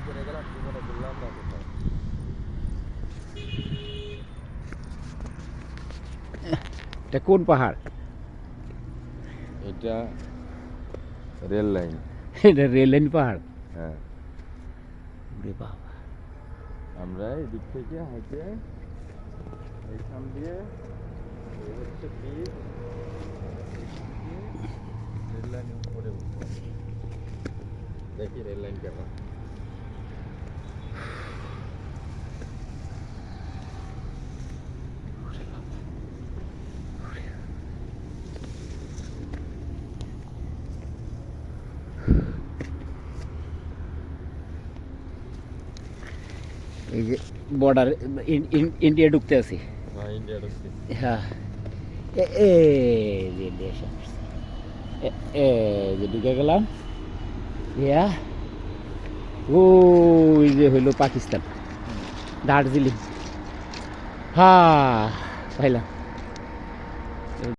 করে গেলাম জীবনে বললাম না কোথাও। এটা কোন পাহাড়? এটা রেল লাইন। এটা রেল লাইন পাহাড়। হ্যাঁ, ওরে বাবা, আমরা এদিক থেকে হেঁটে এইখান দিয়ে এই হচ্ছে ব্রিজ, রেল লাইনের উপরে উঠবো। দেখি রেল লাইন কেমন। এই যে বর্ডার, ইন্ডিয়া ঢুকতে আছি। হ্যাঁ, ইন্ডিয়া ঢুকছি। হ্যাঁ, এই যে ইন্ডিয়া এসে পড়ছে। এই যে ঢুকে গেলাম। ইয়া, ওই যে হইলো পাকিস্তান, দার্জিলিং। হ্যাঁ, পাইলাম।